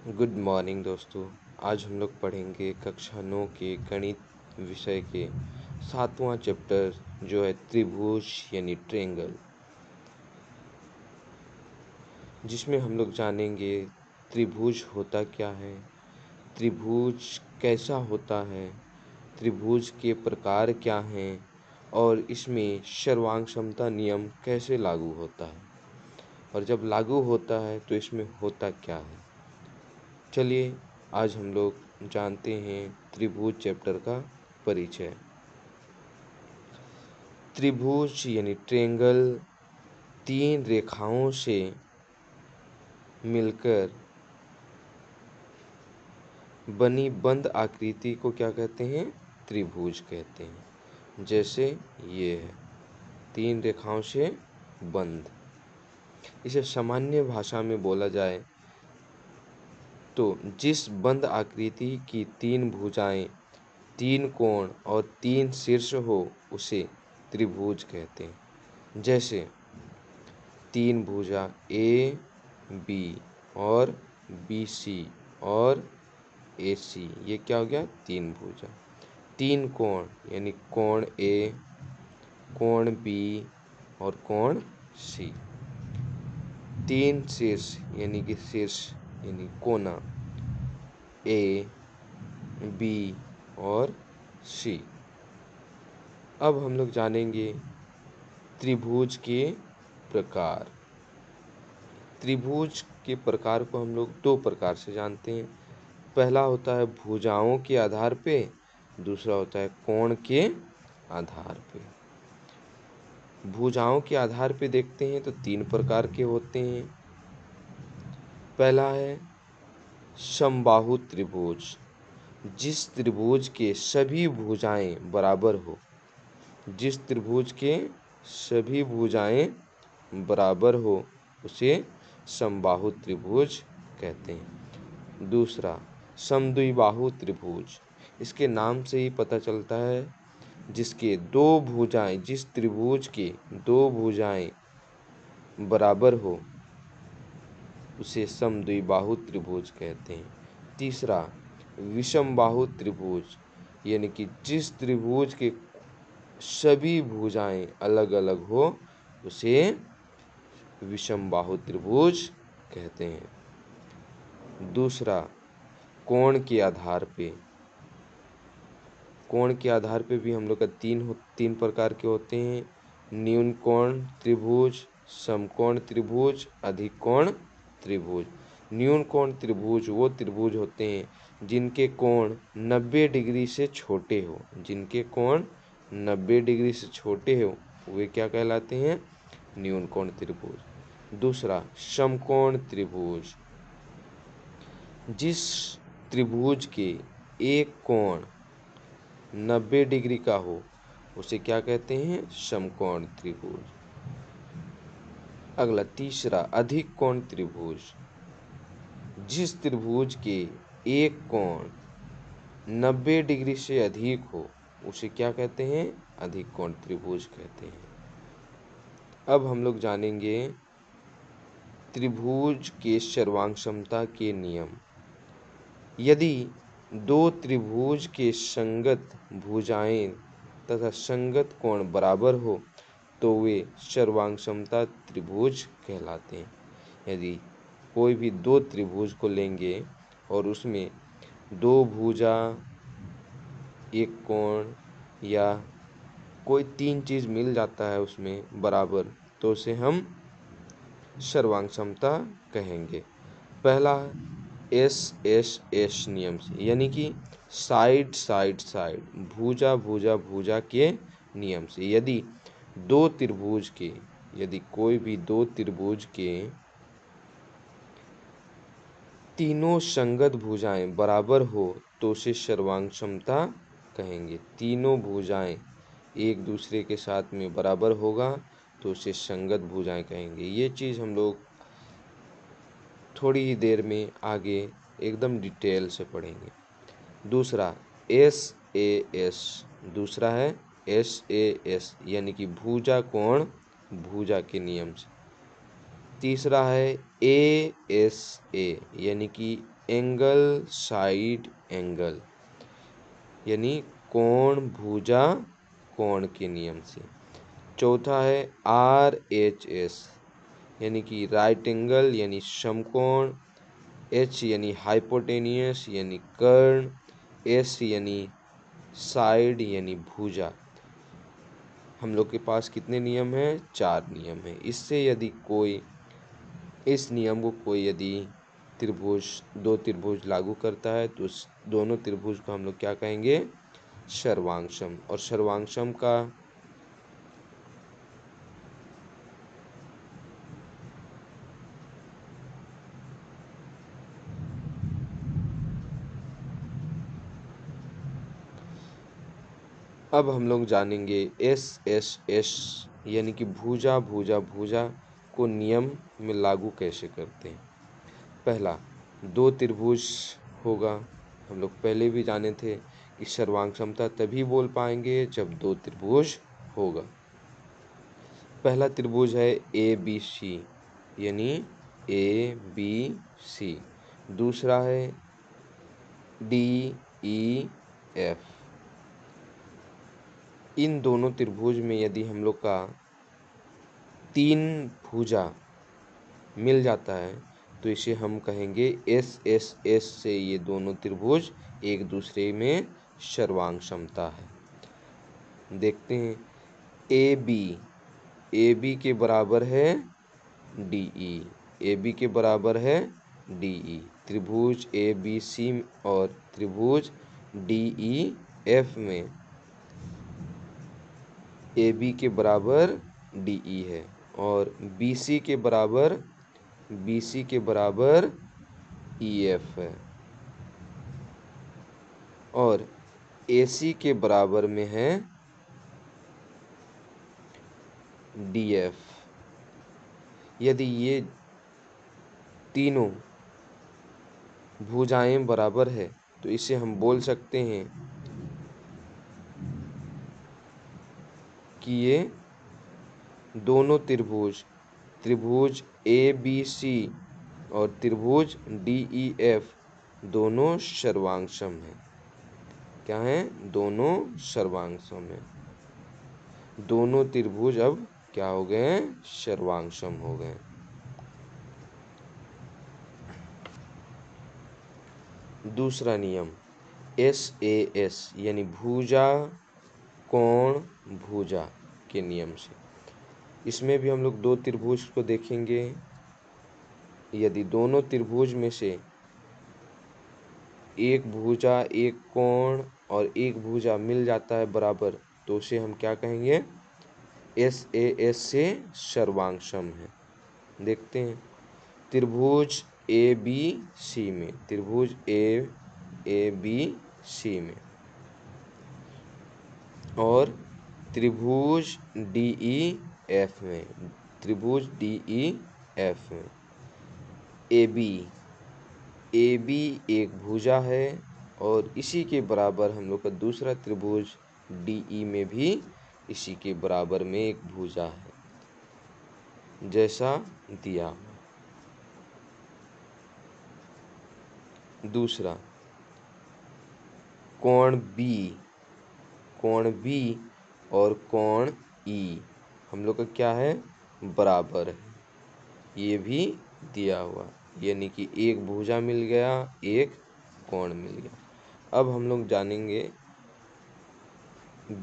Good morning दोस्तों। आज हम लोग पढ़ेंगे कक्षा 9 के गणित विषय के 7वां चैप्टर जो है त्रिभुज यानी ट्रायंगल, जिसमें हम लोग जानेंगे त्रिभुज होता क्या है, त्रिभुज कैसा होता है, त्रिभुज के प्रकार क्या हैं और इसमें सर्वांग समता नियम कैसे लागू होता है और जब लागू होता है तो इसमें होता क्या है। चलिए आज हम लोग जानते हैं त्रिभुज चैप्टर का परिचय। त्रिभुज यानी ट्रायंगल तीन रेखाओं से मिलकर बनी बंद आकृति को क्या कहते हैं? त्रिभुज कहते हैं। जैसे ये है, तीन रेखाओं से बंद। इसे सामान्य भाषा में बोला जाए तो जिस बंद आकृति की तीन भुजाएं, तीन कोण और तीन शीर्ष हो उसे त्रिभुज कहते हैं। जैसे तीन भुजा ए बी और बी सी और ए सी, ये क्या हो गया? तीन भुजा। तीन कोण यानी कोण ए, कोण बी और कोण सी। तीन शीर्ष यानी कि शीर्ष यानी कोना ए बी और सी। अब हम लोग जानेंगे त्रिभुज के प्रकार। त्रिभुज के प्रकार को हम लोग दो प्रकार से जानते हैं। पहला होता है भुजाओं के आधार पे, दूसरा होता है कोण के आधार पे। भुजाओं के आधार पे देखते हैं तो तीन प्रकार के होते हैं। पहला है समबाहु त्रिभुज, जिस त्रिभुज के सभी भुजाएं बराबर हो। जिस त्रिभुज के सभी भुजाएं बराबर हो उसे समबाहु त्रिभुज कहते हैं। दूसरा समद्विबाहु त्रिभुज, इसके नाम से ही पता चलता है जिसके दो भुजाएं, जिस त्रिभुज के दो भुजाएं बराबर हो उसे समद्विबाहु त्रिभुज कहते हैं। तीसरा विषमबाहु त्रिभुज, यानी कि जिस त्रिभुज के सभी भुजाएं अलग अलग हो उसे विषमबाहु त्रिभुज कहते हैं। दूसरा कोण के आधार पे। कोण के आधार पे भी हम लोग का तीन प्रकार के होते हैं। न्यून कोण त्रिभुज, समकोण त्रिभुज, अधिक कोण त्रिभुज। न्यून कोण त्रिभुज वो त्रिभुज होते हैं जिनके कोण 90 डिग्री से छोटे हो। जिनके कोण 90 डिग्री से छोटे हो वे क्या कहलाते हैं? न्यून कोण त्रिभुज। दूसरा समकोण त्रिभुज, जिस त्रिभुज के एक कोण 90 डिग्री का हो उसे क्या कहते हैं? समकोण त्रिभुज। अगला तीसरा अधिक कोण त्रिभुज, जिस त्रिभुज के एक कोण 90 डिग्री से अधिक हो उसे क्या कहते हैं? अधिक कोण त्रिभुज कहते हैं। अब हम लोग जानेंगे त्रिभुज के सर्वांग समता के नियम। यदि दो त्रिभुज के संगत भुजाएं तथा संगत कोण बराबर हो तो वे सर्वांग समता त्रिभुज कहलाते हैं। यदि कोई भी दो त्रिभुज को लेंगे और उसमें दो भुजा, एक कोण या कोई तीन चीज़ मिल जाता है उसमें बराबर, तो उसे हम सर्वांग समता कहेंगे। पहला एस नियम से, यानी कि साइड साइड साइड, भुजा भुजा भुजा के नियम से। यदि कोई भी दो त्रिभुज के तीनों संगत भुजाएं बराबर हो तो उसे सर्वांग समता कहेंगे। तीनों भुजाएं एक दूसरे के साथ में बराबर होगा तो उसे संगत भुजाएं कहेंगे। ये चीज़ हम लोग थोड़ी ही देर में आगे एकदम डिटेल से पढ़ेंगे। दूसरा दूसरा है एस यानी कि भुजा कोण भुजा के नियम से। तीसरा है ए यानी कि एंगल साइड एंगल, यानी कोण भुजा कोण के नियम से। चौथा है RHS, यानी कि राइट एंगल यानी समकोण, H यानी हाइपोटेनियस यानी कर्ण, S यानी साइड यानी भुजा। हम लोग के पास कितने नियम हैं? 4 नियम हैं। इससे यदि कोई इस नियम को कोई यदि त्रिभुज, 2 त्रिभुज लागू करता है तो उस दोनों त्रिभुज को हम लोग क्या कहेंगे? सर्वांगसम। और सर्वांगसम का अब हम लोग जानेंगे SSS, यानी कि भुजा भुजा भुजा को नियम में लागू कैसे करते हैं। पहला, 2 त्रिभुज होगा। हम लोग पहले भी जाने थे कि सर्वांग समता तभी बोल पाएंगे जब 2 त्रिभुज होगा। पहला त्रिभुज है ABC, यानी ABC। दूसरा है DEF। इन दोनों त्रिभुज में यदि हम लोग का 3 भुजा मिल जाता है तो इसे हम कहेंगे SSS से ये दोनों त्रिभुज एक दूसरे में सर्वांग समता है। देखते हैं, AB के बराबर है DE, AB के बराबर है DE। त्रिभुज ABC और त्रिभुज DEF में AB के बराबर DE है और BC के बराबर EF है और AC के बराबर में है DF। यदि ये तीनों भुजाएं बराबर है तो इसे हम बोल सकते हैं कि ये दोनों त्रिभुज ABC और त्रिभुज DEF दोनों सर्वांगसम हैं। क्या हैं? दोनों सर्वांगसम हैं। दोनों त्रिभुज अब क्या हो गए हैं? सर्वांगसम हो गए। दूसरा नियम SAS, यानी भुजा कोण भुजा के नियम से। इसमें भी हम लोग 2 त्रिभुज को देखेंगे। यदि दोनों त्रिभुज में से एक भुजा, एक कोण और एक भुजा मिल जाता है बराबर तो उसे हम क्या कहेंगे? SAS से सर्वांगसम है। देखते हैं, त्रिभुज ABC में, त्रिभुज ABC में और त्रिभुज DEF में, त्रिभुज DEF में AB एक भुजा है और इसी के बराबर हम लोग का दूसरा त्रिभुज DE में भी इसी के बराबर में एक भुजा है, जैसा दिया। दूसरा, कोण B और कोण E हम लोग का क्या है? बराबर है। ये भी दिया हुआ, यानी कि एक भुजा मिल गया, एक कोण मिल गया। अब हम लोग जानेंगे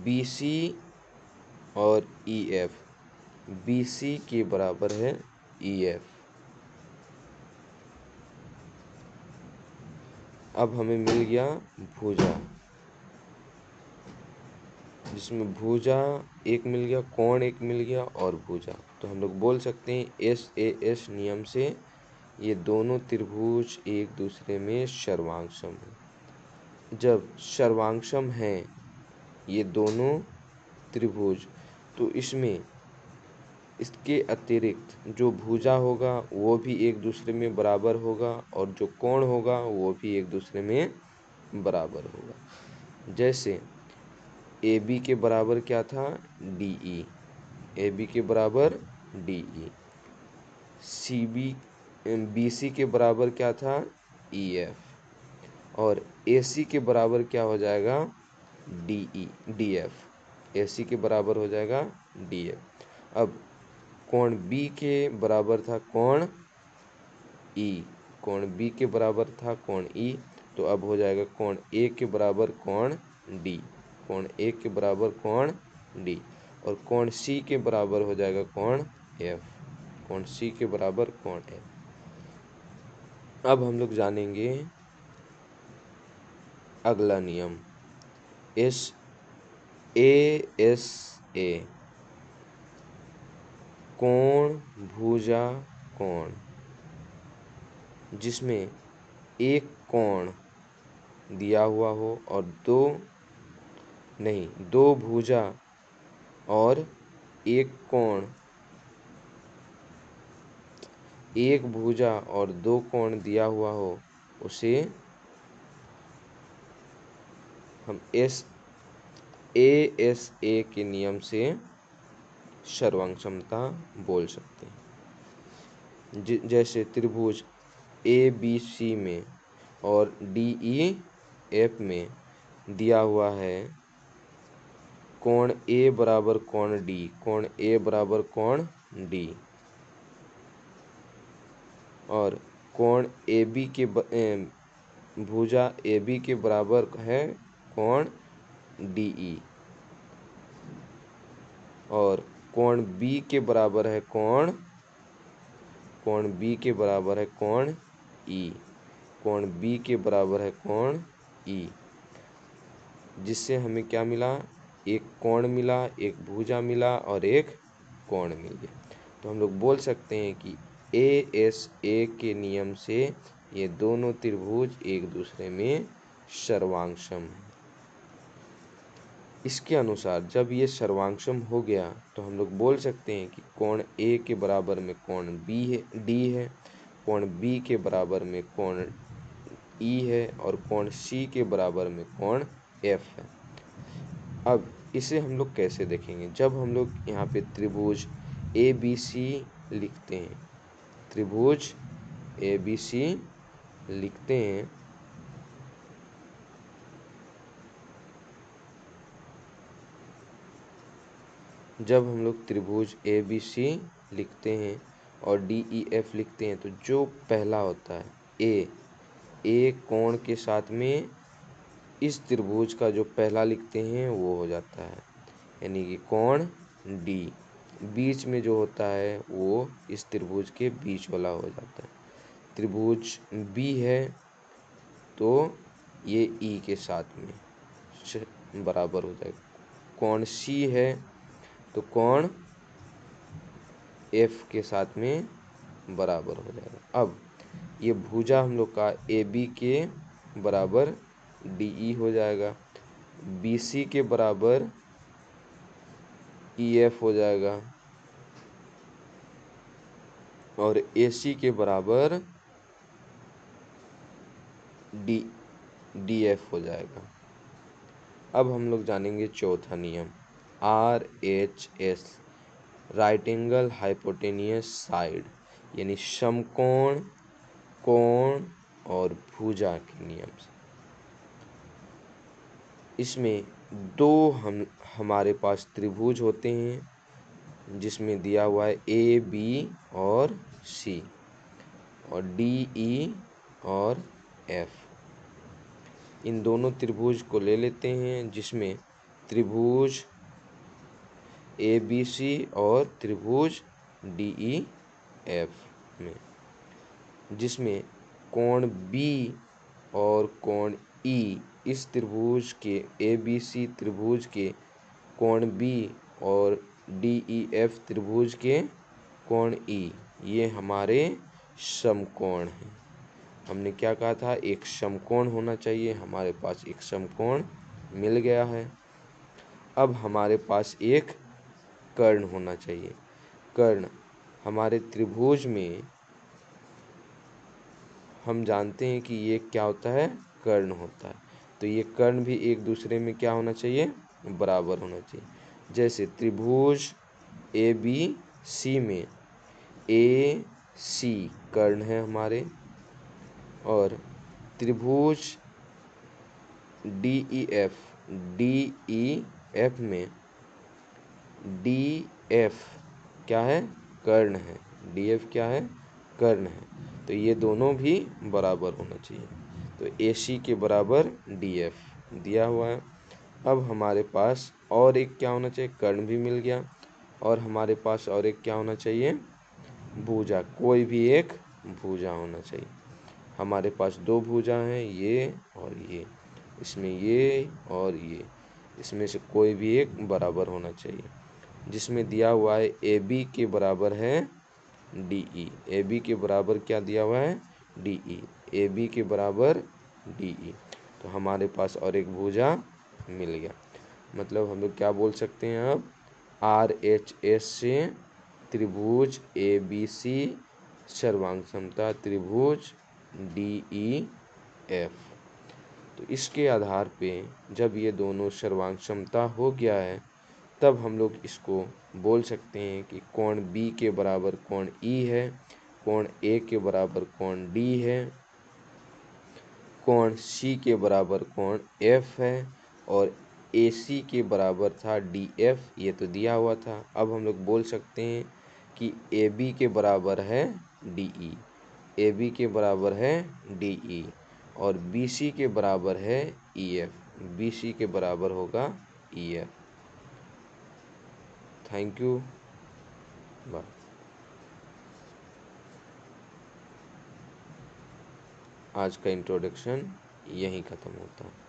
BC और EF। BC के बराबर है EF। अब हमें मिल गया भुजा, जिसमें भुजा एक मिल गया, कोण एक मिल गया और भुजा। तो हम लोग बोल सकते हैं SAS नियम से ये दोनों त्रिभुज एक दूसरे में सर्वांगसम हैं। जब सर्वांगसम हैं ये दोनों त्रिभुज तो इसमें इसके अतिरिक्त जो भुजा होगा वो भी एक दूसरे में बराबर होगा और जो कोण होगा वो भी एक दूसरे में बराबर होगा। जैसे AB के बराबर क्या था? DE। AB के बराबर DE। BC के बराबर क्या था? E F. और ए सी के बराबर क्या हो जाएगा, डी ई डी एफ। ए सी के बराबर हो जाएगा डी एफ। अब कोण बी के बराबर था कोण ई, कोण बी के बराबर था कोण ई, तो अब हो जाएगा कोण ए के बराबर कोण डी, कोण ए के बराबर कोण डी। और कोण सी के बराबर हो जाएगा कोण एफ, कोण सी के बराबर कोण एफ। अब हम लोग जानेंगे अगला नियम, एस ए कोण भुजा कोण, जिसमें एक कोण दिया हुआ हो और दो भुजा और एक कोण, एक भुजा और दो कोण दिया हुआ हो, उसे हम एस ए के नियम से सर्वांग समता बोल सकते हैं। जैसे त्रिभुज ए बी सी में और डी ई एफ में दिया हुआ है कोण ए बराबर कोण डी, कोण ए बराबर कोण डी, और कोण ए बी के भुजा ए बी के बराबर है कोण डी ई, और कोण बी के बराबर है कोण बी के बराबर है कोण ई, कोण बी के बराबर है कोण ई। जिससे हमें क्या मिला, एक कोण मिला, एक भुजा मिला और एक कोण मिल गया। तो हम लोग बोल सकते हैं कि ए के नियम से ये दोनों त्रिभुज एक दूसरे में सर्वांगसम हैं। इसके अनुसार जब ये सर्वांगसम हो गया तो हम लोग बोल सकते हैं कि कोण ए के बराबर में कोण बी है डी है, कोण बी के बराबर में कोण ई है, और कोण सी के बराबर में कोण एफ है। अब इसे हम लोग कैसे देखेंगे, जब हम लोग यहाँ पे त्रिभुज ए बी सी लिखते हैं, त्रिभुज ए बी सी लिखते हैं, जब हम लोग त्रिभुज ए बी सी लिखते हैं और डी ई एफ लिखते हैं, तो जो पहला होता है ए कोण के साथ में इस त्रिभुज का जो पहला लिखते हैं वो हो जाता है, यानी कि कोण डी। बीच में जो होता है वो इस त्रिभुज के बीच वाला हो जाता है। त्रिभुज बी है तो ये ई के साथ में बराबर हो जाएगा। कोण सी है तो कोण एफ के साथ में बराबर हो जाएगा। अब ये भुजा हम लोग का ए बी के बराबर डी ई हो जाएगा, बी सी के बराबर ई एफ हो जाएगा, और ए सी के बराबर डी एफ हो जाएगा। अब हम लोग जानेंगे चौथा नियम, R H S, right angle hypotenuse side, यानी समकोण कोण और भुजा के नियम से। इसमें दो हमारे पास त्रिभुज होते हैं जिसमें दिया हुआ है ए बी और सी, और डी ई और एफ। इन दोनों त्रिभुज को ले लेते हैं, जिसमें त्रिभुज ए बी सी और त्रिभुज डी ई एफ में, जिसमें कोण बी और कोण ई इस त्रिभुज के ए बी सी त्रिभुज के कोण बी और डी ई एफ त्रिभुज के कोण ई, ये हमारे समकोण हैं। हमने क्या कहा था, एक समकोण होना चाहिए, हमारे पास एक समकोण मिल गया है। अब हमारे पास एक कर्ण होना चाहिए। कर्ण हमारे त्रिभुज में हम जानते हैं कि ये क्या होता है, कर्ण होता है, तो ये कर्ण भी एक दूसरे में क्या होना चाहिए, बराबर होना चाहिए। जैसे त्रिभुज ए बी सी में ए सी कर्ण है हमारे, और त्रिभुज डी ई एफ में डी एफ क्या है, कर्ण है। डी एफ क्या है, कर्ण है। तो ये दोनों भी बराबर होना चाहिए। तो ए सी के बराबर डी एफ दिया हुआ है। अब हमारे पास और एक क्या होना चाहिए, कर्ण भी मिल गया। और हमारे पास और एक क्या होना चाहिए, भुजा। कोई भी एक भुजा होना चाहिए। हमारे पास दो भुजा हैं, ये और ये। इसमें ये और ये, इसमें से कोई भी एक बराबर होना चाहिए। जिसमें दिया हुआ है ए बी के बराबर है डी ई। ए बी के बराबर क्या दिया हुआ है, डी ई। ए बी के बराबर डी ई। तो हमारे पास और एक भुजा मिल गया। मतलब हम लोग क्या बोल सकते हैं अब, आर एच एस से त्रिभुज ए बी सी सर्वांग समता त्रिभुज डी ई एफ। तो इसके आधार पे जब ये दोनों सर्वांग समता हो गया है, तब हम लोग इसको बोल सकते हैं कि कोण बी के बराबर कोण ई है, कोण ए के बराबर कोण डी है, कोण सी के बराबर कोण एफ है, और ए सी के बराबर था डी एफ। ये तो दिया हुआ था। अब हम लोग बोल सकते हैं कि ए बी के बराबर है डी ई, ए बी के बराबर है डी ई, और बी सी के बराबर है ई एफ, बी सी के बराबर होगा E F. Thank you, bye. आज का इंट्रोडक्शन यहीं ख़त्म होता है।